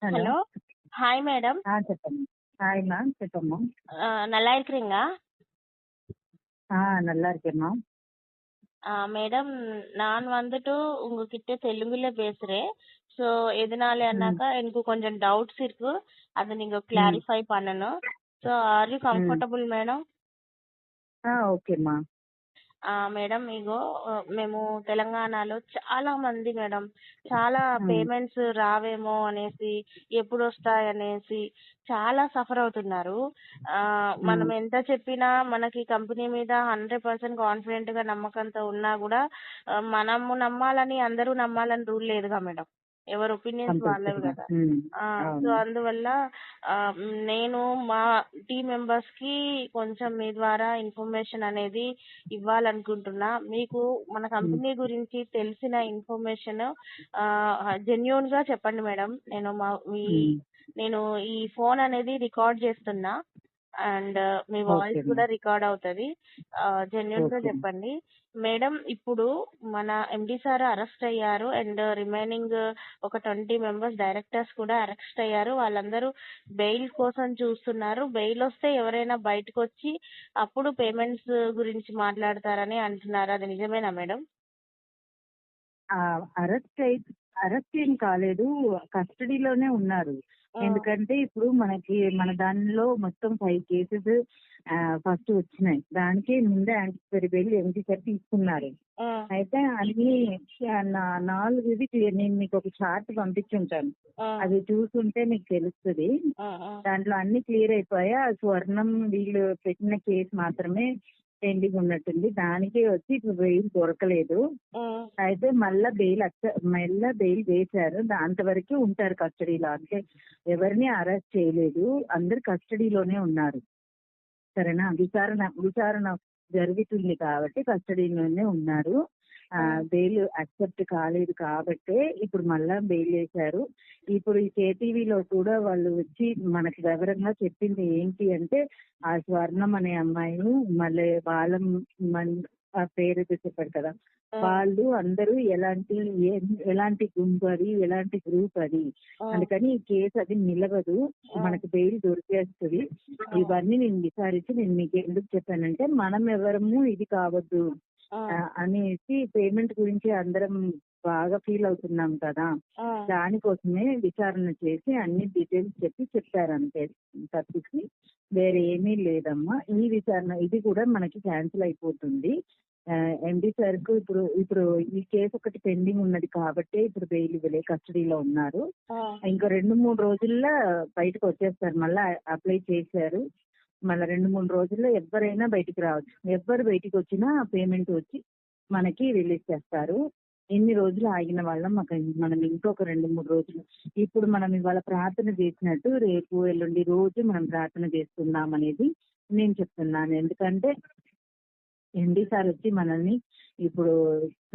Hello. Hello. Hi madam. చెప్పండి. హాయ్மா చెప్పమ్మా. நல்லா இருக்கிறீங்களா? நல்லா இருக்கேம்மா. மேடம், நான் வந்துட்டு உங்ககிட்ட தெலுங்குல பேசுறேன். ஸோ ம், எதனாலன்னாக்கா எனக்கு கொஞ்சம் டவுட்ஸ் இருக்கு, அதை நீங்க ம், கிளாரிఫై பண்ணணும். ஸோ ఆర్ యూ ம். Comfortable madam? ఓకేమ్మా. మేడం ఇగో మేము తెలంగాణలో చాలా మంది మేడం చాలా ఉమ్, పేమెంట్స్ రావేమో అనేసి, ఎప్పుడు వస్తాయనేసి చాలా సఫర్ అవుతున్నారు. మనం ఉమ్. ఎంత చెప్పినా మనకి కంపెనీ మీద 100% కాన్ఫిడెంట్ గా నమ్మకంతో ఉన్నా కూడా మనము నమ్మాలని అందరూ నమ్మాలని రూల్ లేదుగా మేడం. ఎవరి ఒపీనియన్స్ వాళ్ళవి కంపల్సరీగా. కదా. సో అవును. అందువల్ల నేను మా టీం మెంబర్స్ కి కొంచెం మీ ద్వారా ఇన్ఫర్మేషన్ అనేది ఇవ్వాలనుకుంటున్నా. మీకు మన ఉమ్, కంపెనీ గురించి తెలిసిన ఇన్ఫర్మేషన్ జెన్యూన్ గా చెప్పండి మేడం. ఉమ్. నేను ఈ ఫోన్ అనేది రికార్డ్ చేస్తున్నా, అండ్ మీ వాయిస్ ఓకేమ్మా. కూడా రికార్డ్ అవుతుంది. జెన్యూన్ గా ఓకే. చెప్పండి మేడం. ఇప్పుడు మన ఎండి సార్ అరెస్ట్ అయ్యారు, అండ్ రిమైనింగ్ ఒక 20 మెంబర్స్ డైరెక్టర్స్ కూడా అరెస్ట్ అయ్యారు. వాళ్ళందరూ బెయిల్ కోసం చూస్తున్నారు. బెయిల్ వస్తే ఎవరైనా బయటకు వచ్చి అప్పుడు పేమెంట్స్ గురించి మాట్లాడతారని అంటున్నారు. అది నిజమేనా మేడం? అరెస్ట్ అరెస్ట్ ఏం కాలేదు, కస్టడీలోనే ఉన్నారు. ఎందుకంటే ఇప్పుడు మన దానిలో మొత్తం 5 కేసెస్ ఫస్ట్ వచ్చినాయి. దానికే ముందే యాంటిసిపేటరీ బెయిల్ ఎంపీ సార్ తీసుకున్నారు. అయితే అన్ని 4 క్లియర్. నేను మీకు ఒక చార్ట్ పంపించుంటాను, అది చూసుంటే మీకు తెలుస్తుంది. దాంట్లో అన్ని క్లియర్ అయిపోయాయి. ఆ స్వర్ణం వీళ్ళు పెట్టిన కేసు మాత్రమే పెండింగ్ ఉన్నట్టుంది. దానికే వచ్చి ఇప్పుడు బెయిల్ దొరకలేదు. అయితే మళ్ళా బెయిల్ వేశారు. అంతవరకు ఉంటారు కస్టడీలో. అంటే ఎవరిని అరెస్ట్ చేయలేదు, అందరు కస్టడీలోనే ఉన్నారు. సరేనా? విచారణ జరుగుతుంది కాబట్టి కస్టడీలోనే ఉన్నారు. బెయిల్ యాక్సెప్ట్ కాలేదు కాబట్టే ఇప్పుడు మళ్ళా బెయిల్ వేశారు. ఇప్పుడు ఈ కేటీవీలో కూడా వాళ్ళు వచ్చి మనకి వివరంగా చెప్పింది ఏంటి అంటే, ఆ స్వర్ణం అనే అమ్మాయిని మళ్ళీ ఆ పేరు చెప్పారు కదా, వాళ్ళు అందరూ ఎలాంటి గుంపు అది, ఎలాంటి గ్రూప్ అది, అందుకని ఈ కేసు అది నిలవదు, మనకి బెయిల్ దొరికేస్తుంది. ఇవన్నీ నేను విచారించి నేను మీకు ఎందుకు చెప్పానంటే, మనం ఎవరము ఇది కావద్దు అనేసి పేమెంట్ గురించి అందరం బాగా ఫీల్ అవుతున్నాం కదా, దానికోసమే విచారణ చేసి అన్ని డీటెయిల్స్ చెప్పారు అంతే తప్పించి వేరే ఏమీ లేదమ్మా. ఈ విచారణ ఇది కూడా మనకి క్యాన్సిల్ అయిపోతుంది. ఎండి సార్ కు ఇప్పుడు ఈ కేసు ఒకటి పెండింగ్ ఉన్నది కాబట్టి ఇప్పుడు బెయిల్ ఇవ్వలే, కస్టడీలో ఉన్నారు. ఇంకో 2-3 రోజుల్లో బయటకు వచ్చేస్తారు. మళ్ళీ అప్లై చేశారు. మళ్ళీ 2-3 రోజుల్లో ఎవరైనా బయటికి రావచ్చు. ఎవరు బయటికి వచ్చినా పేమెంట్ వచ్చి మనకి రిలీజ్ చేస్తారు. ఎన్ని రోజులు ఆగిన వాళ్ళం మనం ఇంకొక 2-3 రోజులు, ఇప్పుడు మనం ఇవాళ ప్రార్థన చేసినట్టు రేపు ఎల్లుండి రోజు మనం ప్రార్థన చేస్తున్నాం అనేది నేను చెప్తున్నాను. ఎందుకంటే ఎండి సార్ వచ్చి మనల్ని ఇప్పుడు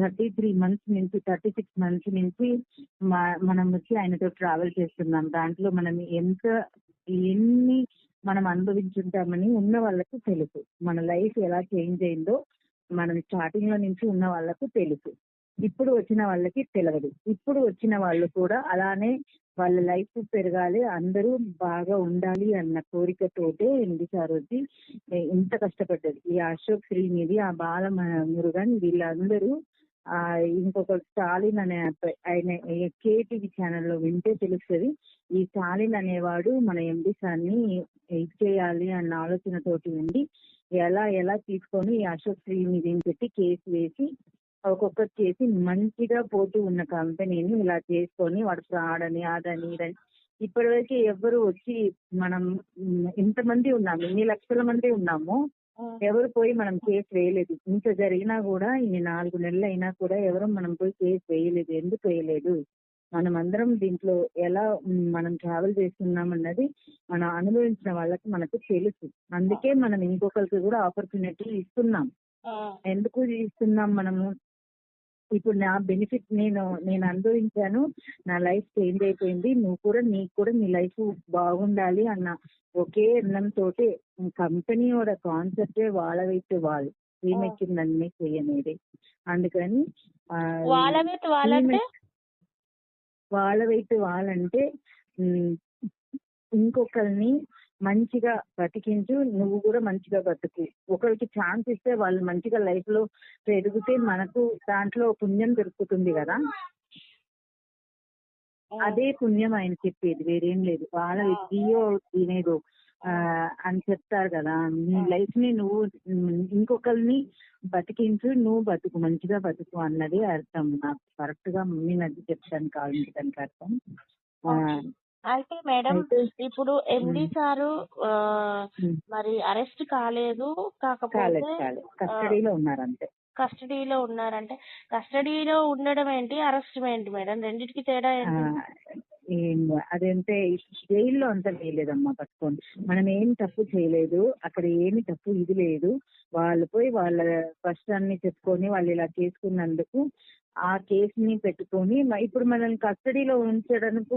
36 మంత్స్ నుంచి మనం వచ్చి ఆయనతో ట్రావెల్ చేస్తున్నాం. దాంట్లో మనం ఎన్ని మనం అనుభవించుంటామని ఉన్న వాళ్ళకు తెలుసు. మన లైఫ్ ఎలా చేంజ్ అయిందో మనం స్టార్టింగ్ లో నుంచి ఉన్న వాళ్ళకు తెలుసు. ఇప్పుడు వచ్చిన వాళ్ళకి తెలియదు. ఇప్పుడు వచ్చిన వాళ్ళు కూడా అలానే వాళ్ళ లైఫ్ పెరగాలి, అందరూ బాగా ఉండాలి అన్న కోరికతోటే ఎండి సార్ వచ్చి ఇంత కష్టపడ్డది. ఈ అశోక్ శ్రీనిధి, ఆ బాల మురుగన్ వీళ్ళందరూ ఇంకొక స్టాలిన్ అనే ఆయన కేటీవీ ఛానల్లో వింటే తెలుస్తుంది. ఈ స్టాలిన్ అనేవాడు మన ఎండి సార్ని ఇచ్చేయాలి అన్న ఆలోచనతోటి ఉండి ఎలా తీసుకొని ఈ అశోక్ శ్రీనిధిని పెట్టి కేసు వేసి ఒక్కొక్క కేసు మంచిగా పోతూ ఉన్న కంపెనీని ఇలా చేసుకొని వాడు ఫ్రాడ్ అని అదని ఇదని ఇప్పటివరకు ఎవరు వచ్చి మనం ఇంతమంది ఉన్నాము, ఇన్ని లక్షల మంది ఉన్నాము, ఎవరు పోయి మనం కేసు వేయలేదు. ఇంత జరిగినా కూడా ఇన్ని 4 నెలలు అయినా కూడా ఎవరు మనం పోయి కేసు వేయలేదు. ఎందుకు వేయలేదు? మనం అందరం దీంట్లో ఎలా మనం ట్రావెల్ చేస్తున్నాం అన్నది మనం అనుభవించిన వాళ్ళకి మనకు తెలుసు. అందుకే మనం ఇంకొకరికి కూడా ఆపర్చునిటీ ఇస్తున్నాం. ఎందుకు ఇస్తున్నాం మనము? ఇప్పుడు నా బెనిఫిట్ నేను అనుభవించాను, నా లైఫ్ చేంజ్ అయిపోయింది, నీకు కూడా నీ లైఫ్ బాగుండాలి అన్న ఒకే ఎన్నంతో కంపెనీயோட కాన్సెప్టే వాళ్ళ వైపు వాళ్ళు ఏమెక్కిందన్నీ చేయనేది. అందుకని వాళ్ళ వైపు వాళ్ళంటే ఉమ్, ఇంకొకరిని మంచిగా బతికించు, నువ్వు కూడా మంచిగా బతుకు. ఒకరికి ఛాన్స్ ఇస్తే వాళ్ళు మంచిగా లైఫ్ లో ఎదిగితే మనకు దాంట్లో పుణ్యం దొరుకుతుంది కదా. అదే పుణ్యం ఆయన చెప్పేది, వేరేం లేదు. వాళ్ళ దియో తినేదో అని చెప్తారు కదా. నీ లైఫ్ ని నువ్వు ఇంకొకరిని బతికించు, నువ్వు బతుకు, మంచిగా బతుకు అన్నది అర్థం. నాకు కరెక్ట్ గా మమ్మీ నది చెప్తాను కావాలంటే దానికి అర్థం. అయితే మేడం ఇప్పుడు ఎండి సారు మరి అరెస్ట్ కాలేదు, కాకపోతే కస్టడీలో ఉన్నారంటే. కస్టడీలో ఉన్నారంటే కస్టడీలో ఉండడం ఏంటి, అరెస్ట్ ఏంటి మేడం, రెండింటికి తేడా ఏంటి? అదంటే జైల్లో అంతా వేయలేదమ్మా పట్టుకొని. మనం ఏం తప్పు చేయలేదు అక్కడ, ఏమి తప్పు ఇది లేదు. వాళ్ళు పోయి వాళ్ళ కష్టాన్ని చెప్పుకొని వాళ్ళు ఇలా చేసుకున్నందుకు ఆ కేసుని పెట్టుకొని ఇప్పుడు మనల్ని కస్టడీలో ఉంచడానికి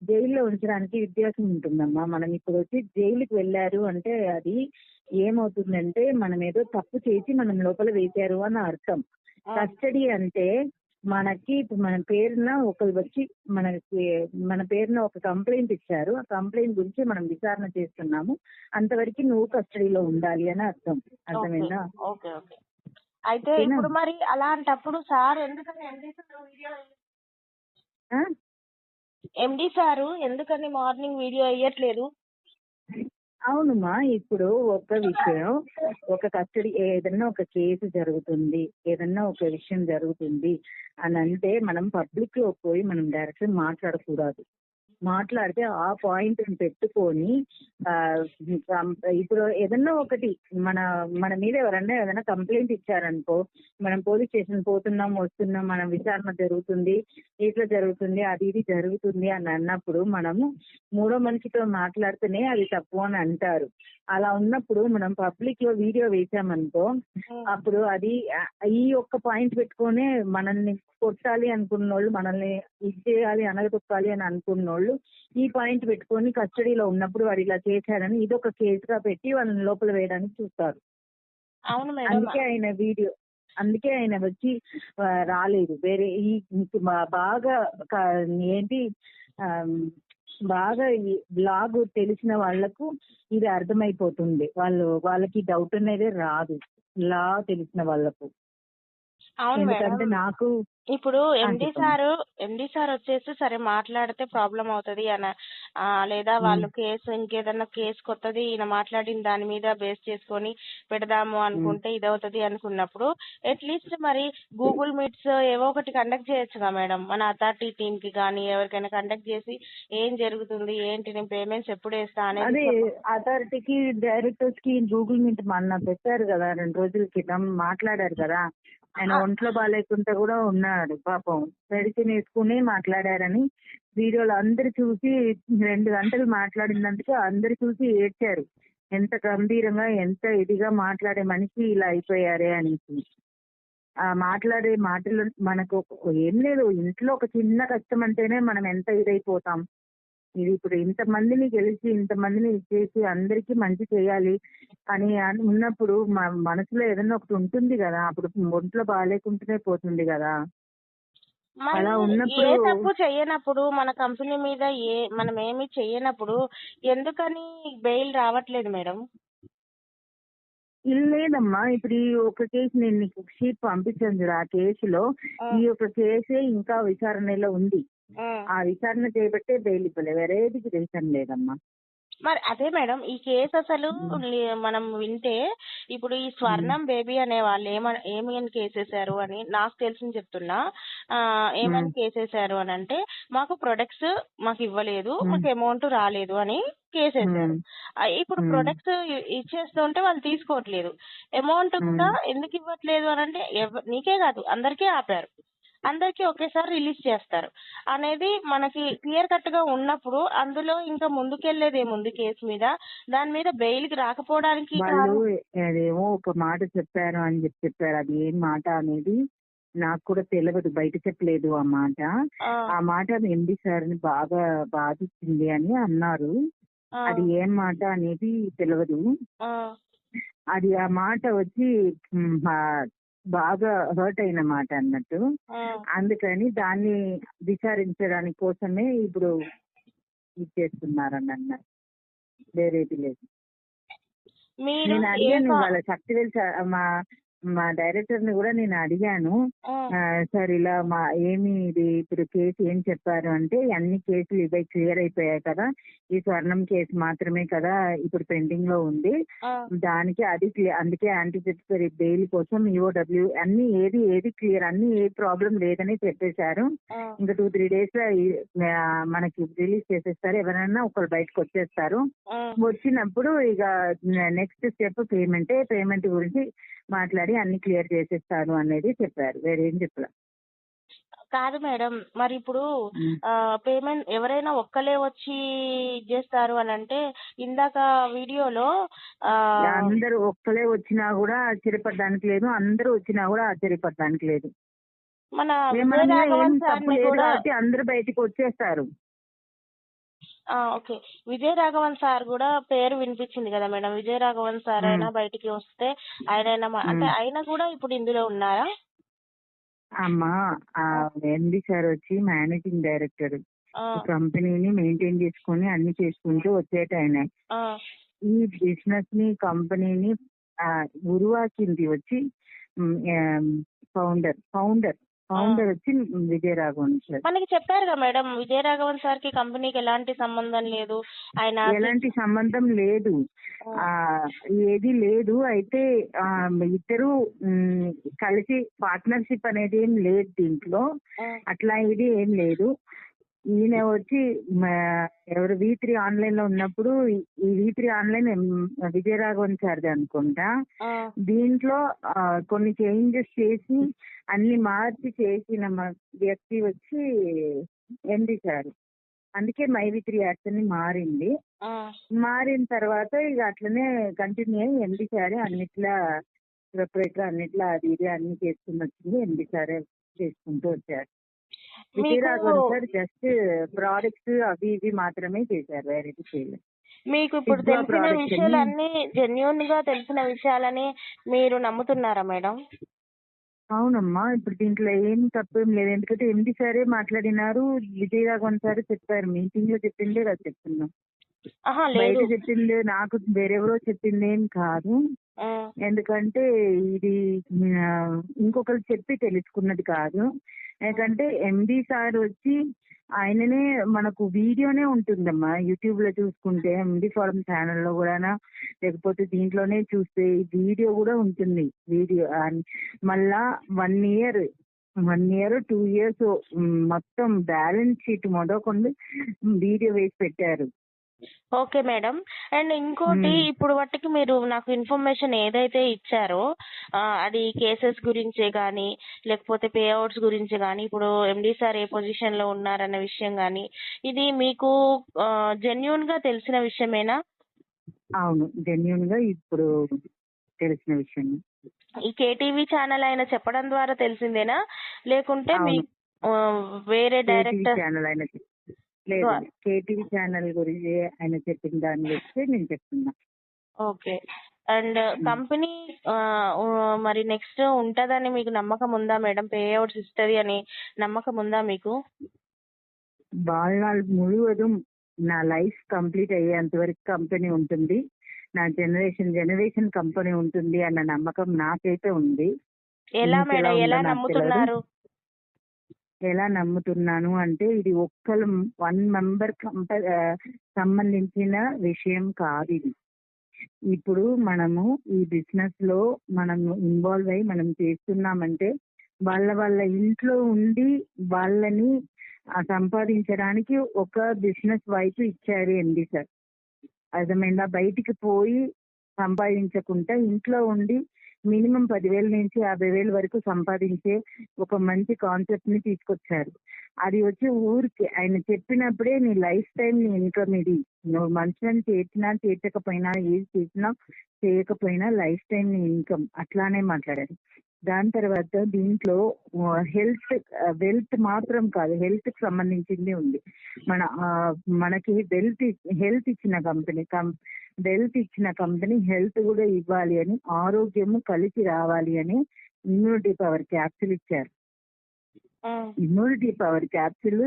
జైల్లో ఉంచడానికి వ్యత్యాసం ఉంటుందమ్మా. మనం ఇప్పుడు వచ్చి జైలుకి వెళ్ళారు అంటే అది ఏమవుతుందంటే మనం ఏదో తప్పు చేసి మనం లోపల వేశారు అని అర్థం. కస్టడీ అంటే మనకి ఇప్పుడు మన పేరున ఒకరు వచ్చి మన పేరున ఒక కంప్లైంట్ ఇచ్చారు, ఆ కంప్లైంట్ గురించి మనం విచారణ చేస్తున్నాము, అంతవరకు నువ్వు కస్టడీలో ఉండాలి అని అర్థం. అర్థమైందా? అయితే ఇప్పుడు మరి అలాంటప్పుడు సార్ ఎందుకని ఎండి సారు ఎందుకని మార్నింగ్ వీడియో వేయట్లేదు? అవునమ్మా, ఇప్పుడు ఒక విషయం, ఒక కస్టడీ ఏదన్నా ఒక కేసు జరుగుతుంది, ఏదన్నా ఒక విషయం జరుగుతుంది అని అంటే మనం పబ్లిక్ లో పోయి మనం డైరెక్ట్ మాట్లాడకూడదు. మాట్లాడితే ఆ పాయింట్ పెట్టుకొని ఇప్పుడు ఏదన్నా ఒకటి మన మీద ఎవరన్నా ఏదైనా కంప్లైంట్ ఇచ్చారనుకో, మనం పోలీస్ స్టేషన్ పోతున్నాం వస్తున్నాం, మన విచారణ జరుగుతుంది, ఇట్లా జరుగుతుంది, అది ఇది జరుగుతుంది అని అన్నప్పుడు మనము మూడో మనిషితో మాట్లాడితేనే అది తప్పు అని అంటారు. అలా ఉన్నప్పుడు మనం పబ్లిక్ లో వీడియో వేసామనుకో, అప్పుడు అది ఈ ఒక్క పాయింట్ పెట్టుకునే మనల్ని కొట్టాలి అనుకున్న వాళ్ళు, మనల్ని ఇది చేయాలి అనగతొక్కాలి అని అనుకున్న వాళ్ళు ఈ పాయింట్ పెట్టుకొని కస్టడీలో ఉన్నప్పుడు వాడు ఇలా చేశాడని ఇదొక కేసుగా పెట్టి వాళ్ళని లోపల వేయడానికి చూస్తారు. అందుకే ఆయన వచ్చి రాలేదు. వేరే ఈ బాగా ఏంటి బాగా ఈ బ్లాగ్ తెలిసిన వాళ్లకు ఇది అర్థమైపోతుంది. వాళ్ళకి డౌట్ అనేది రాదు లా తెలిసిన వాళ్ళకు. ఎందుకంటే నాకు ఇప్పుడు ఎండి సార్ వచ్చేసి సరే మాట్లాడితే ప్రాబ్లం అవుతుంది అన్న, లేదా వాళ్ళు ఇంకేదన్నా కేసు కొత్తది ఈయన మాట్లాడిన దాని మీద బేస్ చేసుకొని పెడదాము అనుకుంటే ఇదవుతుంది అనుకున్నప్పుడు అట్లీస్ట్ మరి గూగుల్ మీట్స్ ఏవో ఒకటి కండక్ట్ చేయొచ్చుగా మేడం, మన అథారిటీ టీమ్ కి కానీ ఎవరికైనా కండక్ట్ చేసి ఏం జరుగుతుంది ఏంటి, నేను పేమెంట్స్ ఎప్పుడు వేస్తా అనేది. అథారిటీకి డైరెక్టర్స్ కి గూగుల్ మీట్ మొన్న పెట్టారు కదా, 2 రోజుల క్రితం మాట్లాడారు కదా. ఆయన ఒంట్లో బాగాలేకుండా కూడా ఉన్నాడు పాపం, మెడిసిన్ వేసుకుని మాట్లాడారని వీడియోలో అందరు చూసి 2 గంటలు మాట్లాడినందుకు అందరు చూసి ఏడ్చారు. ఎంత గంభీరంగా ఎంత ఇదిగా మాట్లాడే మనిషి ఇలా అయిపోయారే అనేసి. ఆ మాట్లాడే మాటలు మనకు ఏం లేదు, ఇంట్లో ఒక చిన్న కష్టం అంటేనే మనం ఎంత ఇదైపోతాం. ఇది ఇప్పుడు ఇంతమందిని గెలిచి ఇంతమందిని చేసి అందరికీ మంచి చేయాలి అని ఉన్నప్పుడు మనసులో ఏదైనా ఒకటి ఉంటుంది కదా, అప్పుడు ఒంట్లో బాగాలేకుంటూనే పోతుంది కదా. అలా ఉన్నప్పుడు ఏ తప్పు చెయ్యనప్పుడు మన కంపెనీ మీద మనం ఏమి చెయ్యనప్పుడు ఎందుకని బెయిల్ రావట్లేదు మేడం? లేదమ్మా, ఇప్పుడు ఈ ఒక కేసు నేను నీకు షీట్ పంపించాను చూడు, ఆ కేసులో ఈ ఒక కేసే ఇంకా విచారణలో ఉంది. ఆ విచారణ చేయబట్టే బెయిల్ ఇవ్వలేదు, వేరేది విచారణ లేదమ్మా. మరి అదే మేడం ఈ కేసు అసలు మనం వింటే ఇప్పుడు ఈ స్వర్ణం బేబీ అనే వాళ్ళు ఏమని కేసేశారు అని నాకు తెలిసింది చెప్తున్నా. ఏమని కేసేశారు అని అంటే మాకు ప్రొడక్ట్స్ మాకు ఇవ్వలేదు, మాకు అమౌంట్ రాలేదు అని కేసేశారు. ఇప్పుడు ప్రొడక్ట్స్ ఇచ్చేస్తుంటే వాళ్ళు తీసుకోవట్లేదు, అమౌంట్ కూడా ఎందుకు ఇవ్వట్లేదు అని అంటే నీకే కాదు అందరికీ ఆపారు, అందరికి ఒకేసారి రిలీజ్ చేస్తారు అనేది మనకి క్లియర్ కట్ గా ఉన్నప్పుడు అందులో ఇంకా ముందుకెళ్లేది ఏముంది కేసు మీద, దాని మీద బెయిల్ కి రాకపోవడానికి అదేమో ఒక మాట చెప్పారు అని చెప్పారు. అది ఏం మాట అనేది నాకు కూడా తెలియదు, బయట చెప్పలేదు ఆ మాట. ఆ మాట ఎండి సార్ని బాగా బాధించింది అని అన్నారు. అది ఏం మాట అనేది తెలియదు. అది ఆ మాట వచ్చి బాగా హర్ట్ అయిన మాట అన్నట్టు. అందుకని దాన్ని విచారించడానికి కోసమే ఇప్పుడు ఇది చేస్తున్నారని అన్నారు. వేరేది లేదు. మీరు నేను ఏ అడిగాను కా- వాళ్ళ శక్తివేల్ మా మా డైరెక్టర్ ని కూడా నేను అడిగాను. ఆ, సార్ ఇలా ఏమి ఇది ఇప్పుడు కేసు ఏం చెప్పారు అంటే అన్ని కేసులు ఇవే క్లియర్ అయిపోయాయి కదా, ఈ స్వర్ణం కేసు మాత్రమే కదా ఇప్పుడు పెండింగ్ లో ఉంది, ఆ, దానికి అది అందుకే యాంటిసిపేటరీ బెయిల్ కోసం ఈఓడబ్ల్యూ అన్ని ఏది క్లియర్, అన్ని ఏ ప్రాబ్లం లేదని చెప్పేశారు. ఆ, ఇంకా 2-3 days లో మనకి రిలీజ్ చేసేస్తారు, ఎవరైనా ఒకరు బయటకు వచ్చేస్తారు. ఆ. వచ్చినప్పుడు ఇక నెక్స్ట్ స్టెప్ పేమెంట్ గురించి మాట్లాడి అన్ని క్లియర్ చేసేస్తారు అనేది చెప్పారు, వేరేం చెప్పలే. కాదు మేడం, మరి ఇప్పుడు పేమెంట్ ఎవరైనా ఒక్కలే వచ్చి చేస్తారు అని అంటే, ఇందాక వీడియోలో అందరూ ఒక్కలే వచ్చినా కూడా ఆశ్చర్యపడడానికి లేదు, అందరూ వచ్చినా కూడా ఆశ్చర్యపడడానికి లేదు. మన మన విజయ మీద ఏం రాఘవన్ తప్పు సార్ని లేదు కూడా కాబట్టి అందరూ బయటికి వచ్చేస్తారు. ఓకే, విజయ రాఘవన్ సార్ కూడా పేరు వినిపించింది కదా మేడం. విజయ రాఘవన్ సార్ అయినా బయటికి వస్తే ఆయన అంటే ఆయన కూడా ఇప్పుడు ఇందులో ఉన్నారా? అమ్మా ఎండి సార్ వచ్చి మేనేజింగ్ డైరెక్టర్, కంపెనీని మెయింటైన్ చేసుకుని అన్ని చేసుకుంటూ వచ్చేట ఆయన. ఈ బిజినెస్ ని కంపెనీని ఉరువాకింది వచ్చి ఫౌండర్ వచ్చి విజయరాఘవన్ సార్. మనకి చెప్పారు కదా మేడం, విజయరాఘవన్ సార్ కి కంపెనీకి ఎలాంటి సంబంధం లేదు, ఆయన ఎలాంటి సంబంధం లేదు, ఏది లేదు. అయితే ఇద్దరు కలిసి పార్ట్నర్షిప్ అనేది ఏం లేదు దీంట్లో, అట్లా ఇది ఏం లేదు. ఈయన వచ్చి ఎవరు V3 ఆన్లైన్ లో ఉన్నప్పుడు ఈ V3 ఆన్లైన్ విజయరాఘవన్ సార్ది అనుకుంటా, దీంట్లో కొన్ని చేంజెస్ చేసి అన్ని మార్చి చేసిన వ్యక్తి వచ్చి ఎండి సార్. అందుకే MyV3 యాక్ట్ అని మారింది. మారిన తర్వాత ఇక అట్లనే కంటిన్యూ అయ్యి ఎండి సారే అన్నిట్లా ప్రొపరేటర్ అన్నిట్లా అది ఇది అన్ని చేసుకుని వచ్చింది, ఎండి సారే చేసుకుంటూ వచ్చారు. విజయరాఘవన్ సార్ జస్ట్ ప్రోడక్ట్స్ అవి ఇవి మాత్రమే చేశారు, వేరేది చేయలేదు. మీకు ఇప్పుడు తెలిసిన విషయాలన్నీ జెన్యూన్ గా తెలిసిన విషయాలని మీరు నమ్ముతున్నారా మేడం? అవునమ్మా, ఇప్పుడు దీంట్లో ఏం తప్పేం లేదు, ఎందుకంటే ఎండి సారే మాట్లాడినారు, విజయరాఘవన్ సార్ చెప్పారు, మీటింగ్ లో చెప్పిందే కదా చెప్తున్నాం, బయట చెప్పింది నాకు వేరెవరో చెప్పిందేం కాదు. ఎందుకంటే ఇది ఇంకొకరు చెప్పి తెలుసుకున్నది కాదు. ఎందుకంటే ఎండి సార్ వచ్చి ఆయననే మనకు వీడియోనే ఉంటుందమ్మా, యూట్యూబ్ లో చూసుకుంటే ఎండి ఫారం ఛానల్లో కూడా, లేకపోతే దీంట్లోనే చూస్తే వీడియో కూడా ఉంటుంది. వీడియో మళ్ళా 1 year 2 years మొత్తం బ్యాలెన్స్ షీట్ మొదలుకొని వీడియో వేసి పెట్టారు. Okay madam. అండ్ ఇంకోటి, ఇప్పుడు మట్టుకు మీరు నాకు ఇన్ఫర్మేషన్ ఏదైతే ఇచ్చారో అది కేసెస్ గురించే కానీ లేకపోతే పే అవుట్స్ గురించి కానీ, ఇప్పుడు ఎండి సార్ ఏ పొజిషన్ లో ఉన్నారన్న విషయం కానీ, ఇది మీకు జెన్యూన్ గా తెలిసిన విషయమేనా? అవును, జెన్యూన్ గా ఇప్పుడు తెలిసిన విషయం. ఈ కేటీవీ ఛానల్ ఆయన చెప్పడం ద్వారా తెలిసిందేనా, లేకుంటే మీ వేరే డైరెక్టర్ ఛానల్ ఆయన లేదు, కేటీవీ ఛానల్ గురించి ఆయన చెప్పిన దాన్ని వచ్చి నేను చెప్తున్నా. ఓకే. అండ్ కంపెనీ మరి నెక్స్ట్ ఉంటదని మీకు నమ్మకం ఉందా మేడం? పే అవుట్స్ ఇస్తుంది అని నమ్మకం ఉందా మీకు? வாழ்நாள் முழுவதும் నా లైఫ్ కంప్లీట్ అయ్యేంత వరకు కంపెనీ ఉంటుంది, నా జనరేషన్ కంపెనీ ఉంటుంది అన్న నమ్మకం నాకైతే ఉంది. ఎలా మేడం, ఎలా నమ్ముతున్నారు? ఎలా నమ్ముతున్నాను అంటే, ఇది ఒక్కరు 1 member సంబంధించిన విషయం కాదు. ఇది ఇప్పుడు మనము ఈ బిజినెస్ లో మనం ఇన్వాల్వ్ అయ్యి మనం చేస్తున్నామంటే వాళ్ళ ఇంట్లో ఉండి వాళ్ళని సంపాదించడానికి ఒక బిజినెస్ వైపు ఇచ్చారు ఎండి సార్. అర్థమైందా? బయటికి పోయి సంపాదించకుండా ఇంట్లో ఉండి మినిమం 10,000 నుంచి 50,000 వరకు సంపాదించే ఒక మంచి కాన్సెప్ట్ ని తీసుకొచ్చారు. అది వచ్చి ఊరికి ఆయన చెప్పినప్పుడే నీ లైఫ్ టైం నీ ఇన్కమ్ ఇది, నువ్వు మనుషులను చేసినా చేర్చకపోయినా ఏది చేసినా చేయకపోయినా లైఫ్ టైం నీ ఇన్కమ్ అట్లానే మాట్లాడారు. దాని తర్వాత దీంట్లో వెల్త్ మాత్రం కాదు, హెల్త్ కి సంబంధించింది ఉంది. మనకి హెల్త్ ఇచ్చిన కంపెనీ హెల్త్ కూడా ఇవ్వాలి అని, ఆరోగ్యము కలిసి రావాలి అని ఇమ్యూనిటీ పవర్ క్యాప్సిల్ ఇచ్చారు. ఇమ్యూనిటీ పవర్ క్యాప్సిల్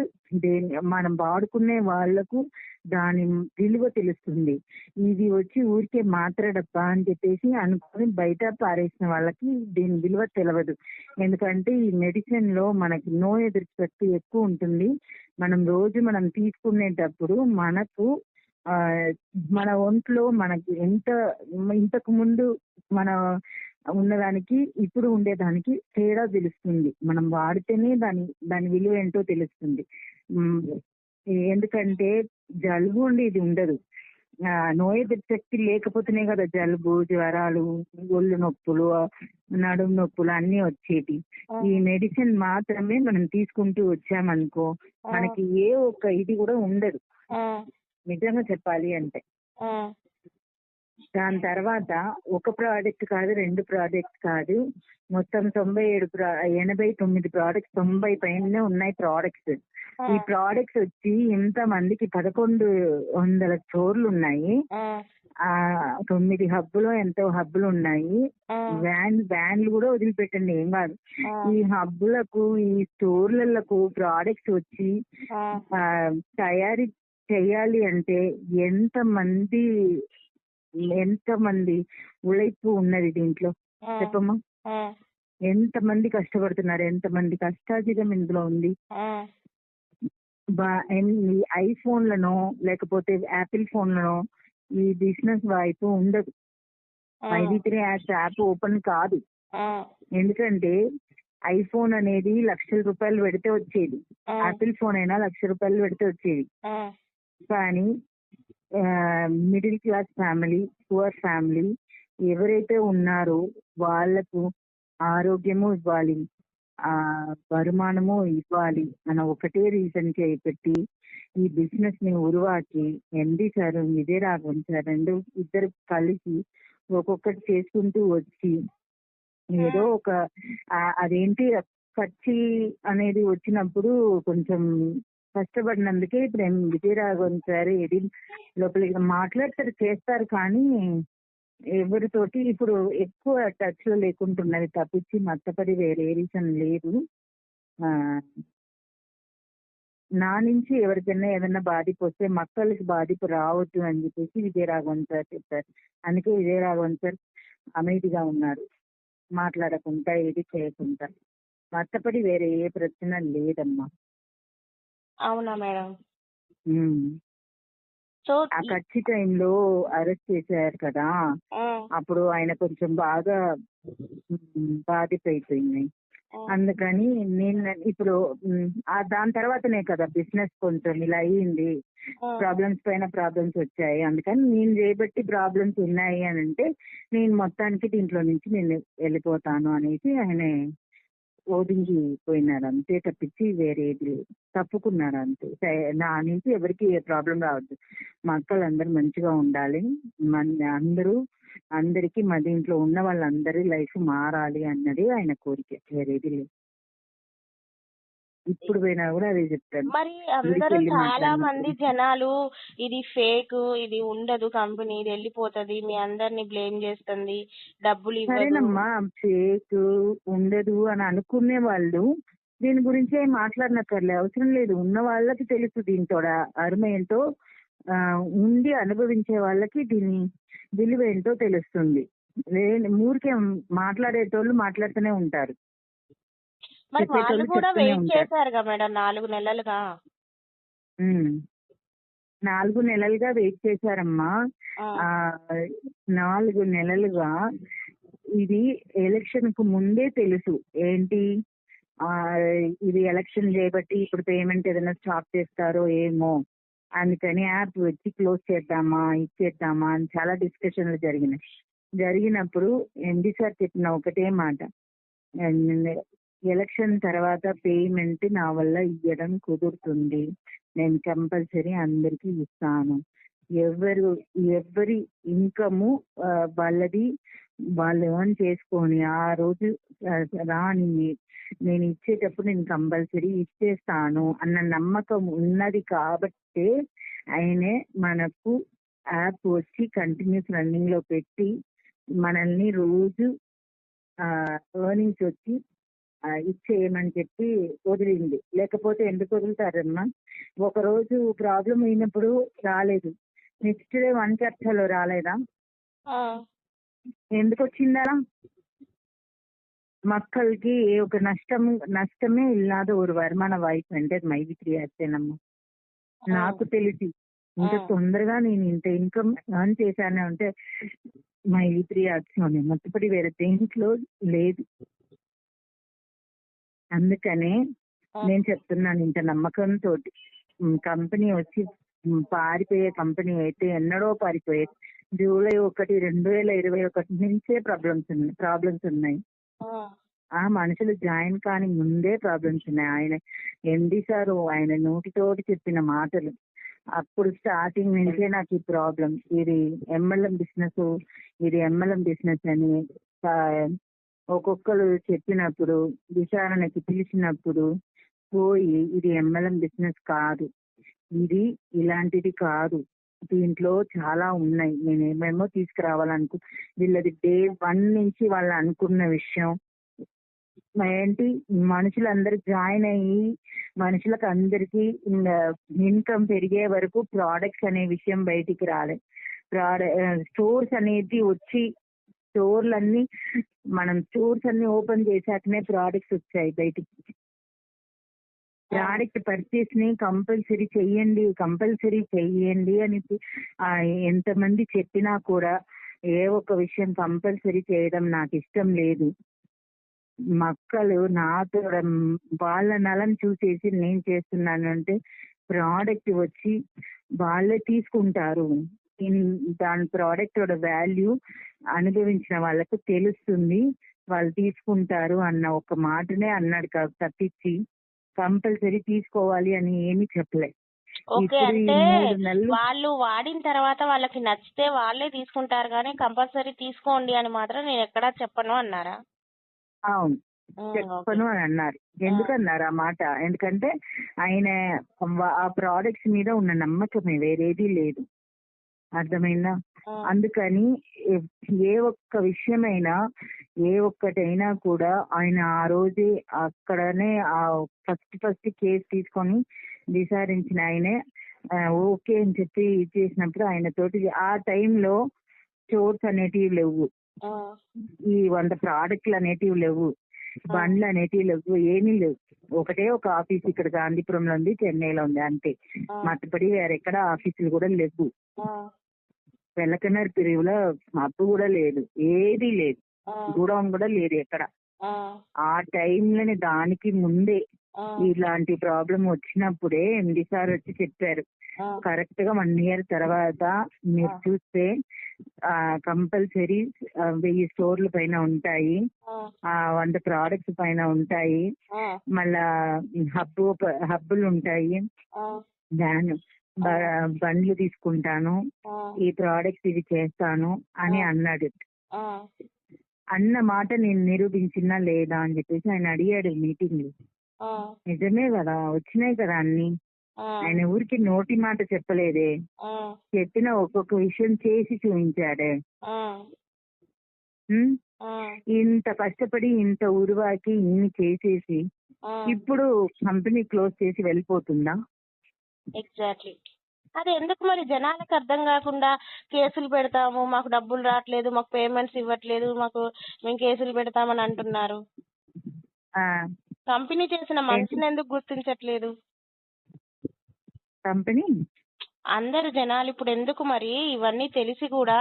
మనం వాడుకునే వాళ్లకు దాని విలువ తెలుస్తుంది. ఇది వచ్చి ఊరికే మాత్ర డబ్బా అని చెప్పేసి అనుకుని బయట పారేసిన వాళ్ళకి దీని విలువ తెలియదు. ఎందుకంటే ఈ మెడిసిన్ లో మనకి నో ఎదురు శక్తి ఎక్కువ ఉంటుంది. మనం తీసుకునేటప్పుడు మనకు మన ఒంట్లో మనకి ఇంతకు ముందు మన ఉన్నదానికి ఇప్పుడు ఉండేదానికి తేడా తెలుస్తుంది. మనం వాడితేనే దాని విలువ ఏంటో తెలుస్తుంది. ఎందుకంటే జలుబు ఇది ఉండదు. నోయెదురు శక్తి లేకపోతేనే కదా జలుబు, జ్వరాలు, ఒళ్ళు నొప్పులు, నడుము నొప్పులు అన్ని వచ్చేటి. ఈ మెడిసిన్ మాత్రమే మనం తీసుకుంటూ వచ్చామనుకో మనకి ఏ ఒక్క ఇది కూడా ఉండదు, నిజంగా చెప్పాలి అంటే. దాని తర్వాత ఒక ప్రోడక్ట్ కాదు, 2 ప్రోడక్ట్ కాదు, మొత్తం 89 ప్రోడక్ట్స్, 90 పైన ఉన్నాయి ప్రోడక్ట్స్. ఈ ప్రోడక్ట్స్ వచ్చి ఇంత మందికి 1100 స్టోర్లు ఉన్నాయి. 9 హబ్బులు ఎంతో హబ్బులు ఉన్నాయి. వ్యాన్లు కూడా వదిలిపెట్టండి, ఏం కాదు. ఈ హబ్బులకు, ఈ స్టోర్లకు ప్రోడక్ట్స్ వచ్చి తయారీ చేయాలి అంటే ఎంతమంది ఉழைపు ఉన్నది దీంట్లో చెప్పమ్మా. ఎంతమంది కష్టపడుతున్నారు, ఎంతమంది కష్టాజితం ఇందులో ఉంది. ఐఫోన్లను లేకపోతే యాపిల్ ఫోన్లను ఈ బిజినెస్ వైపు ఉండదు. 5 యాప్ ఓపెన్ కాదు. ఎందుకంటే ఐఫోన్ అనేది ₹1,00,000 పెడితే వచ్చేది, యాపిల్ ఫోన్ అయినా ₹1,00,000 పెడితే వచ్చేది. కానీ middle class family, poor family ఎవరైతే ఉన్నారో వాళ్లకు ఆరోగ్యము ఇవ్వాలి, வருமாనము ఇవ్వాలి అన్న ఒకటే రీజన్ కి పెట్టి ఈ బిజినెస్ ని ఉరువాకి MD sir, Vijaya Raghavan sir ఇద్దరు కలిసి ఒక్కొక్కటి చేసుకుంటూ వచ్చి ఏదో ఒక అదేంటి ఖర్చు అనేది వచ్చినప్పుడు కొంచెం కష్టపడినందుకే ఇప్పుడు విజయరాఘవన్ సార్ ఇది లోపలికి మాట్లాడతారు, చేస్తారు. కానీ ఎవరితోటి ఇప్పుడు ఎక్కువ టచ్ లో లేకుంటున్నది తప్పించి మత్తపడి వేరే రీజన్ లేదు. నా నుంచి ఎవరికైనా ఏదైనా బాధిపు వస్తే మక్కలకి బాధిపు రావద్దు అని చెప్పేసి విజయరాఘవన్ సార్ చెప్పారు. అందుకే విజయరాఘవన్ సార్ అమెరిగా ఉన్నారు, మాట్లాడకుండా ఏది చేయకుండా. మత్తపడి వేరే ఏ ప్రశ్న లేదమ్మా. అవునా మేడం? ఆ ఖర్చు టైంలో అరెస్ట్ చేశారు కదా, అప్పుడు ఆయన కొంచెం బాగా బాధిపోయింది. అందుకని నేను ఇప్పుడు దాని తర్వాతనే కదా బిజినెస్ కొంచెం ఇలా అయ్యింది, ప్రాబ్లమ్స్ పైన ప్రాబ్లమ్స్ వచ్చాయి. అందుకని నేను చేయబట్టి ప్రాబ్లమ్స్ ఉన్నాయి అని అంటే నేను మొత్తానికి దీంట్లో నుంచి నేను వెళ్ళిపోతాను అనేసి ఆయన ఓడించిపోయినారు అంతే, తప్పించి వేరేది తప్పుకున్నారు అంతే. నా నుంచి ఎవరికి ఏ ప్రాబ్లం రావద్దు, మా అక్కలందరూ మంచిగా ఉండాలి, అందరికీ మా దీంట్లో ఉన్న వాళ్ళందరి లైఫ్ మారాలి అన్నది ఆయన కోరిక, వేరేది లేదు. ఇప్పుడు పోయినా కూడా అదే చెప్తాను. మరి అందరూ చాలా మంది జనాలు ఇది ఫేక్, ఇది ఉండదు కంపెనీ, ఇది వెళ్ళిపోతుంది, మీ అందరిని బ్లేమ్ చేస్తుంది, డబ్బులు ఇవ్వదు. సరేనమ్మా, ఫేక్ ఉండదు అని అనుకునే వాళ్ళు దీని గురించి మాట్లాడనక్కర్లే, అవసరం లేదు. ఉన్న వాళ్ళకి తెలుసు దీంతో అరుమ ఏంటో, ఉండి అనుభవించే వాళ్ళకి దీని విలువ ఏంటో తెలుస్తుంది. ఊరికే మాట్లాడేటోళ్ళు మాట్లాడుతూనే ఉంటారు. వాళ్ళు కూడా వెయిట్ చేశారుగా మేడం 4 నెలలుగా. 4 నెలలుగా వెయిట్ చేశారమ్మా. 4 నెలలుగా ఇది ఎలక్షన్ కు ముందే తెలుసు. ఏంటి ఇది ఎలక్షన్ చేయబట్టి ఇప్పుడు పేమెంట్ ఏదైనా స్టాప్ చేస్తారో ఏమో, అందుకని యాప్ వచ్చి క్లోజ్ చేద్దామా ఇచ్చేద్దామా అని చాలా డిస్కషన్లు జరిగినప్పుడు ఎండి సార్ చెప్పిన ఒకటే మాట, ఎలక్షన్ తర్వాత పేమెంట్ నా వల్ల ఇవ్వడం కుదురుతుంది, నేను కంపల్సరీ అందరికీ ఇస్తాను. ఎవరి ఇన్కము వాళ్ళది వాళ్ళు ఎర్న్ చేసుకొని ఆ రోజు రాని నేను ఇచ్చేటప్పుడు నేను కంపల్సరీ ఇచ్చేస్తాను అన్న నమ్మకం ఉన్నది కాబట్టే ఆయనే మనకు యాప్ వచ్చి కంటిన్యూస్ రన్నింగ్ లో పెట్టి మనల్ని రోజు ఎర్నింగ్స్ వచ్చి ఇచ్చేయమని చెప్పి వదిలింది. లేకపోతే ఎందుకు వదులుతారమ్మా? ఒకరోజు ప్రాబ్లం అయినప్పుడు రాలేదు, నెక్స్ట్ డే 1 చర్చలో రాలేదా? ఎందుకు వచ్చిందా? மக்களுக்கு ఒక నష్టమే ఇల్లాద ఒక வருமான వాయిస్ అంటే మైత్రి యాక్టేనమ్మా. నాకు తెలిసి ఇంత తొందరగా నేను ఇంత ఇన్కమ్ ఎర్న్ చేశాను అంటే మైత్రి యాక్షన్ మొత్తపడి వేరే దేంట్లో లేదు. అందుకనే నేను చెప్తున్నాను, ఇంత నమ్మకంతో కంపెనీ వచ్చి పారిపోయే కంపెనీ అయితే ఎన్నడో పారిపోయేది. జూలై 1, 2021 నుంచే ప్రాబ్లమ్స్ ఉన్నాయి. ఆ మనుషులు జాయిన్ కాని ముందే ప్రాబ్లమ్స్ ఉన్నాయి. ఆయన ఎండి సార్ ఆయన నోటితోటి చెప్పిన మాటలు అప్పుడు స్టార్టింగ్ నుంచే నాకు ఈ ప్రాబ్లం, ఇది ఎంఎల్ఎం బిజినెస్ అని ఒక్కొక్కరు చెప్పినప్పుడు విచారణకి పిలిచినప్పుడు పోయి ఇది ఎంఎల్ఎం బిజినెస్ కాదు, ఇది ఇలాంటిది కాదు, దీంట్లో చాలా ఉన్నాయి, నేను ఏమేమో తీసుకురావాలనుకు వీళ్ళది డే 1 నుంచి వాళ్ళు అనుకున్న విషయం ఏంటి, మనుషులందరూ జాయిన్ అయ్యి మనుషులకు అందరికీ ఇన్కమ్ పెరిగే వరకు ప్రోడక్ట్స్ అనే విషయం బయటికి రాలే. స్టోర్స్ అనేది వచ్చి స్టోర్లన్నీ మనం స్టోర్స్ అన్ని ఓపెన్ చేశాకనే ప్రోడక్ట్స్ వచ్చాయి బయటికి. ప్రోడక్ట్ పర్చేస్ ని కంపల్సరీ చెయ్యండి అని ఎంతమంది చెప్పినా కూడా ఏ ఒక్క విషయం కంపల్సరీ చేయడం నాకు ఇష్టం లేదు. మక్కలు నాతో వాళ్ళ నలం చూసేసి నేను చేస్తున్నాను అంటే ప్రోడక్ట్ వచ్చి వాళ్ళే తీసుకుంటారు. దాని ప్రోడక్ట్ వాల్యూ అనుభవించిన వాళ్ళకు తెలుస్తుంది, వాళ్ళు తీసుకుంటారు అన్న ఒక మాటనే అన్నాడు తప్పించి కంపల్సరీ తీసుకోవాలి అని ఏమీ చెప్పలే. ఓకే, అంటే వాళ్ళు వాడిన తర్వాత వాళ్ళకి నచ్చితే వాళ్ళే తీసుకుంటారు కానీ కంపల్సరీ తీసుకోండి అని మాత్రం నేను ఎక్కడా చెప్పను అన్నారా? అవును, చెప్పను అని అన్నారు. ఎందుకన్నారు ఆ మాట? ఎందుకంటే ఆయన ఆ ప్రోడక్ట్స్ మీద ఉన్న నమ్మకమే, వేరేది లేదు. అర్థమైందా? అందుకని ఏ ఒక్క విషయమైనా ఏ ఒక్కటైనా కూడా ఆయన ఆ రోజే అక్కడనే ఆ ఫస్ట్ కేసు తీసుకొని విచారించిన ఆయనే ఓకే అని చెప్పి చేసినప్పుడు ఆయన తోటి ఆ టైంలో స్టోర్స్ అనేటివి లేవు, ఈ 100 ప్రోడక్ట్లు అనేటివి లేవు, బండ్లు అనేటివి లేవు, ఏమీ లేవు. ఒకటే ఒక ఆఫీస్ ఇక్కడ గాంధీపురంలో ఉంది, చెన్నైలో ఉంది, అంతే. మత్తపడి వేరెక్కడ ఆఫీసులు కూడా లేవు. వెల్లకన్నర్ పిరివులో అప్పు కూడా లేదు, ఏది లేదు, గూడౌన్ కూడా లేదు ఎక్కడ. ఆ టైంలోనే దానికి ముందే ఇలాంటి ప్రాబ్లం వచ్చినప్పుడే ఎండి సార్ వచ్చి చెప్పారు, కరెక్ట్ గా 1 year తర్వాత మీరు చూస్తే కంపల్సరీ 1000 స్టోర్ల పైన ఉంటాయి, 100 ప్రోడక్ట్స్ పైన ఉంటాయి, మళ్ళా హబ్బులు ఉంటాయి, బండ్లు తీసుకుంటాను, ఈ ప్రోడక్ట్స్ ఇవి చేస్తాను అని అన్నాడు. అన్న మాట నేను నిరూపించినా లేదా అని చెప్పేసి ఆయన అడిగాడు మీటింగ్ లో. నిజమే కదా, వచ్చినాయి కదా అన్ని. ఆయన ఊరికి నోటి మాట చెప్పలేదే, చెప్పిన ఒక్కొక్క విషయం చేసి చూపించాడే. ఇంత కష్టపడి ఇంత ఊరువాకి ఇన్ని చేసేసి ఇప్పుడు కంపెనీ క్లోజ్ చేసి వెళ్ళిపోతుందా? ఎగ్జాక్ట్లీ. అది ఎందుకు మరి జనాలకు అర్థం కాకుండా కేసులు పెడతాము, మాకు డబ్బులు రావట్లేదు, మాకు పేమెంట్స్ ఇవ్వట్లేదు, మేము కేసులు పెడతామని అంటున్నారు. కంపెనీ చేసిన మంచిని ఎందుకు గుర్తించట్లేదు కంపెనీ? అందరు జనాలు ఇప్పుడు ఎందుకు మరి ఇవన్నీ తెలిసి కూడా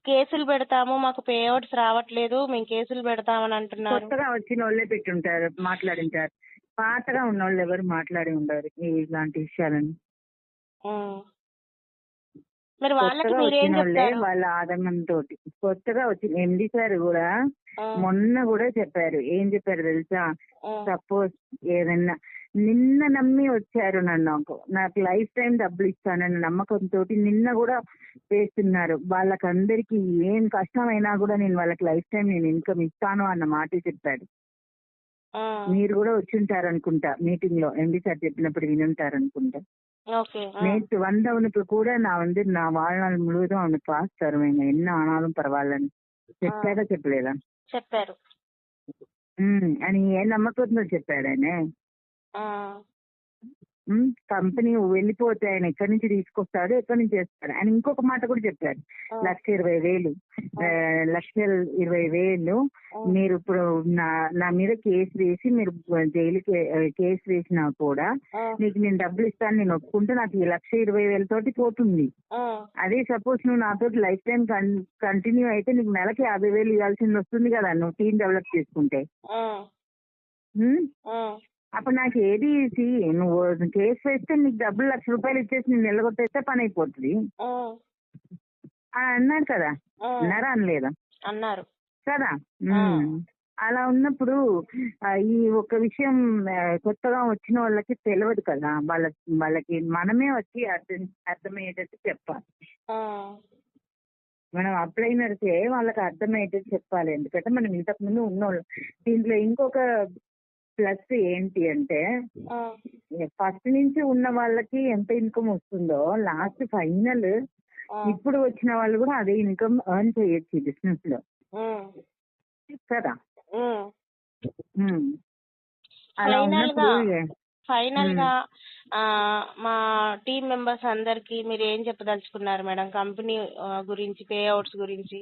కేసులు పెడతాము, మాకు పే అవుట్స్ రావట్లేదు, మేము కేసులు పెడతామని అంటున్నారు. కొత్తగా వచ్చిన వాళ్ళే పెట్టుంటారు, మాట్లాడింటారు. పాతగా ఉన్న వాళ్ళు ఎవరు మాట్లాడి ఉండరు ఇలాంటి విషయాలని. మరి వాళ్ళకి వాళ్ళ ఆదరణంతో కొత్తగా వచ్చిన ఎండి సార్ కూడా మొన్న కూడా చెప్పారు. ఏం చెప్పారు తెలుసా? సపోజ్ ఏదన్నా నిన్న నమ్మి వచ్చారు నాకు లైఫ్ టైం డబ్బులు ఇస్తానన్న నమ్మకంతో నిన్న కూడా వేస్తున్నారు. వాళ్ళకందరికి ఏం కష్టమైనా కూడా నేను వాళ్ళకి లైఫ్ టైం నేను ఇన్కమ్ ఇస్తాను అన్న మాట చెప్పాడు. మీరు కూడా వచ్చి ఉంటారు అనుకుంటా మీటింగ్ లో, ఎండి సార్ చెప్పినప్పుడు వినుంటారు అనుకుంటా. நேற்று வந்தவனுக்கு கூட நான் நான் வாழ்நாள் முழுவதும் அவனுக்கு காசு தருவேங்க, என்ன ஆனாலும் பரவாயில்லன்னு. చెప్పారా చెప్పలేదా? చెప్పారు. అని ఏ నమ్మకంతో చెప్పాడు ఆయన. ఆ, కంపెనీ వెళ్ళిపోతే ఆయన ఎక్కడి నుంచి తీసుకొస్తాడు, ఎక్కడి నుంచి చేస్తాడు. ఆయన ఇంకొక మాట కూడా చెప్పారు, ఆ, 1,20,000 1,20,000 ఆ, మీరు ఇప్పుడు నా మీద కేసు వేసి మీరు జైలుకి కేసు వేసినా కూడా ఆ, నీకు నేను డబ్బులు ఇస్తాను, నేను ఒప్పుకుంటే నాకు ఈ 1,20,000 తోటి పోతుంది. ఆ, అదే సపోజ్ నువ్వు నాతో లైఫ్ టైం కంటిన్యూ అయితే నీకు నెలకి 50,000 ఇవ్వాల్సింది వస్తుంది కదా, నువ్వు టీం డెవలప్ చేసుకుంటే. ఆ, ఉమ్, ఆ, అప్పుడు నాకు ఏది నువ్వు కేసు వేస్తే నీకు డబ్బులు ₹1,00,000 ఇచ్చేసి నేను నిలగొట్టేస్తే పని అయిపోతుంది ఆ, అని అన్నాడు కదా. ఆ, అన్నారా అనలేదా అన్నారు. కదా. ఆ, అలా ఉన్నప్పుడు ఈ ఒక విషయం కొత్తగా వచ్చిన వాళ్ళకి తెలియదు కదా, వాళ్ళకి మనమే వచ్చి అర్థమయ్యేటట్టు చెప్పాలి. ఆ, మనం అప్లైనర్సే వాళ్ళకి అర్థమయ్యేటట్టు చెప్పాలి. ఎందుకంటే మనం ఇంతకు ముందు ఉన్నోళ్ళు. దీంట్లో ఇంకొక ప్లస్ ఏంటి అంటే, ఆ, ఫస్ట్ నుంచి ఉన్న వాళ్ళకి ఎంత ఇన్కమ్ వస్తుందో లాస్ట్ ఫైనల్ ఆ, ఇప్పుడు వచ్చిన వాళ్ళు కూడా అదే ఇన్కమ్ ఎర్న్ చేయొచ్చు బిజినెస్ లో కదా. అలా ఉన్నప్పుడు ఫైనల్ గా మా టీం మెంబర్స్ అందరికి మీరు ఏం చెప్పదలుచుకున్నారు మేడం, కంపెనీ గురించి, పే అవుట్స్ గురించి?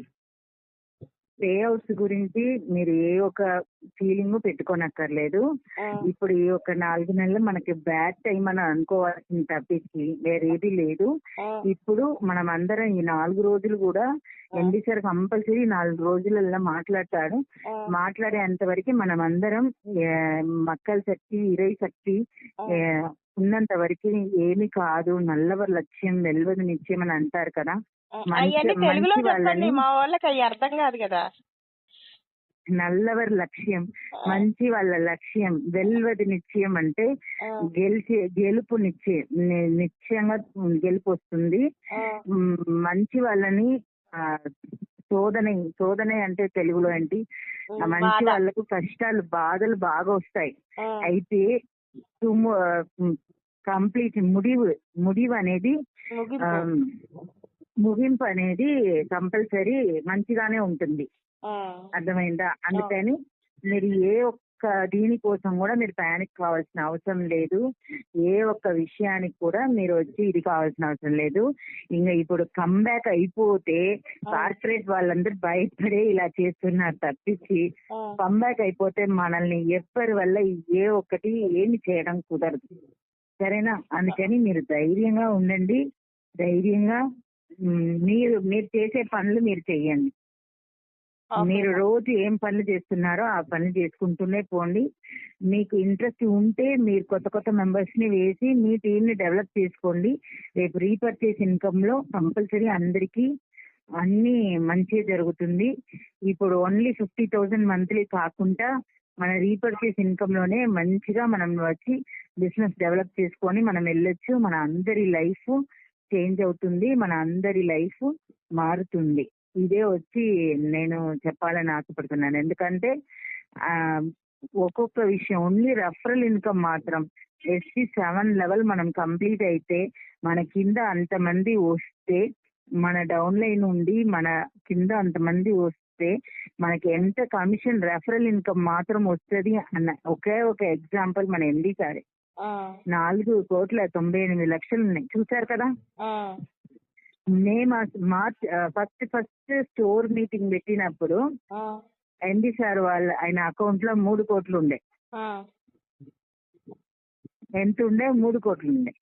పే అవుట్స్ గురించి మీరు ఏ ఒక ఫీలింగ్ పెట్టుకోనక్కర్లేదు. ఇప్పుడు ఈ ఒక 4 నెలలు మనకి బ్యాడ్ టైం అని అనుకోవాల్సిన తప్పించి వేరేది లేదు. ఇప్పుడు మనం అందరం ఈ 4 రోజులు కూడా ఎండి సార్ కంపల్సరీ 4 రోజులలో మాట్లాడతాడు. మాట్లాడేంత వరకు మనం అందరం మక్కల శక్తి, ఇరై శక్తి ఉన్నంత వరకు ఏమి కాదు, నల్లవరి లక్ష్యం వెల్వది నిత్యం అని అంటారు కదా. తెలుగులో చెప్పండి, మా వాళ్ళకి అవి అర్థం కాదు కదా. నల్లవరి లక్ష్యం, మంచి వాళ్ళ లక్ష్యం, వెల్వది నిశ్చయం అంటే గెలుపు నిశ్చయంగా గెలుపు వస్తుంది. మంచి వాళ్ళని శోధన అంటే తెలుగులో ఏంటి, మంచి వాళ్ళకు కష్టాలు, బాధలు బాగా వస్తాయి. అయితే కంప్లీట్ ముడివు అనేది ముగింపు అనేది కంపల్సరీ మంచిగానే ఉంటుంది. అర్థమైందా? అందుకని మీరు ఏ ఒక్క దీనికోసం కూడా మీరు ప్యానిక్ కావాల్సిన అవసరం లేదు. ఏ ఒక్క విషయానికి కూడా మీరు వచ్చి ఇది కావాల్సిన అవసరం లేదు. ఇంకా ఇప్పుడు కమ్బ్యాక్ అయిపోతే కార్పొరేట్ వాళ్ళందరూ భయపడే ఇలా చేస్తున్నారు తప్పించి, కమ్బ్యాక్ అయిపోతే మనల్ని ఎవ్వరి వల్ల ఏ ఒక్కటి ఏమి చేయడం కుదరదు. సరేనా? అందుకని మీరు ధైర్యంగా ఉండండి. ధైర్యంగా మీరు చేసే పనులు మీరు చెయ్యండి. మీరు రోజు ఏం పనులు చేస్తున్నారో ఆ పనులు చేసుకుంటూనే పోండి. మీకు ఇంట్రెస్ట్ ఉంటే మీరు కొత్త మెంబర్స్ ని వేసి మీ టీమ్ ని డెవలప్ చేసుకోండి. రేపు రీపర్చేస్ ఇన్కమ్ లో కంపల్సరీ అందరికీ అన్ని మంచిగా జరుగుతుంది. ఇప్పుడు ఓన్లీ 50,000 మంత్లీ కాకుండా మన రీపర్చేస్ ఇన్కమ్ లోనే మంచిగా మనం వచ్చి బిజినెస్ డెవలప్ చేసుకొని మనం వెళ్ళొచ్చు. మన అందరి లైఫ్ చేంజ్ అవుతుంది, మన అందరి లైఫ్ మారుతుంది. ఇదే వచ్చి నేను చెప్పాలని ఆశపడుతున్నాను. ఎందుకంటే ఒక్కొక్క విషయం ఓన్లీ రెఫరల్ ఇన్కమ్ మాత్రం SC7 లెవెల్ మనం కంప్లీట్ అయితే మన కింద అంతమంది వస్తే, మన డౌన్ లైన్ ఉండి మన కింద అంతమంది వస్తే మనకి ఎంత కమిషన్ రెఫరల్ ఇన్కమ్ మాత్రం వస్తుంది అన్న ఒకే ఒక ఎగ్జాంపుల్ మన ఎండి సారే. 4,98,00,000 ఉన్నాయి, చూసారు కదా. May March first store meeting పెట్టినప్పుడు ఎండి సార్ ఆయన అకౌంట్ లో 3 కోట్లు ఉండే. ఎంత ఉండే? 3 కోట్లు ఉండే.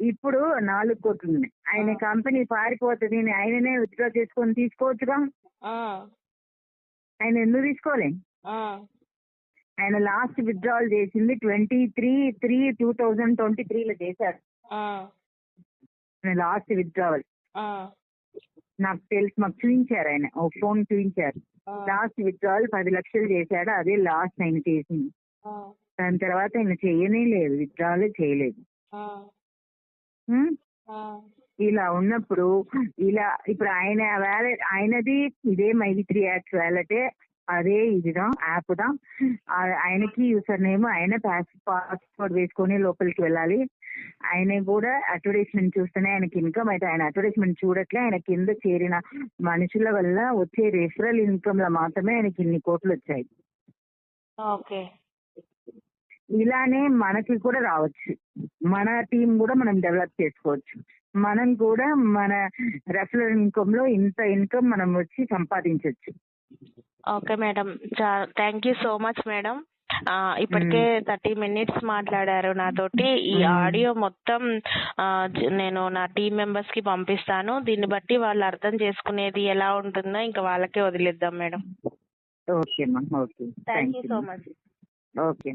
ఇప్పుడు 4 కోట్లు ఉన్నాయి. ఆయన కంపెనీ పారిపోతుంది, ఆయననే విత్డ్రా చేసుకొని తీసుకోవచ్చుగా. ఆయన ఎందుకు తీసుకోలే? ఆయన లాస్ట్ విత్డ్రావల్ చేసింది 23/3/2023 చేశాడు. లాస్ట్ విత్డ్రావల్ నాకు తెలుసు, మాకు చూపించారు, ఆయన ఒక ఫోన్ చూపించారు. లాస్ట్ విత్డ్రావల్ 10 లక్షలు చేశాడు, అదే లాస్ట్ ఆయన చేసింది. దాని తర్వాత ఆయన చేయనే లేదు, విత్డ్రావల్ చేయలేదు. ఇలా ఉన్నప్పుడు ఇప్పుడు ఆయనది ఇదే మైత్రి యాక్స్ వ్యాలెటే, అదే ఇదిదా యాప్ దా. ఆయనకి యూసర్ నేమ్, ఆయన పాస్వర్డ్ వేసుకొని లోపలికి వెళ్ళాలి. ఆయన కూడా అడ్వర్టైజ్మెంట్ చూస్తేనే ఆయనకి ఇన్కమ్. అయితే ఆయన అడ్వర్టైజ్మెంట్ చూడట్లే, ఆయన కింద చేరిన మనుషుల వల్ల వచ్చే రెఫరల్ ఇన్కమ్ లో మాత్రమే ఆయనకి ఇన్ని కోట్లు వచ్చాయి. ఓకే. ఇలానే మనకి కూడా రావచ్చు. మన టీం కూడా మనం డెవలప్ చేసుకోవచ్చు. మనం కూడా మన రెఫరల్ ఇన్కమ్ లో ఇంత ఇన్కమ్ మనం వచ్చి సంపాదించవచ్చు. Okay madam. Thank you so much madam. ఇప్పటికే 30 minutes మాట్లాడారు నాతోటి. ఈ ఆడియో మొత్తం నేను నా టీం మెంబర్స్ కి పంపిస్తాను. దీన్ని బట్టి వాళ్ళు అర్థం చేసుకునేది ఎలా ఉంటుందో ఇంకా వాళ్ళకే వదిలేద్దాం మేడం. ఓకే అమ్మా, okay, thank you so much. Okay.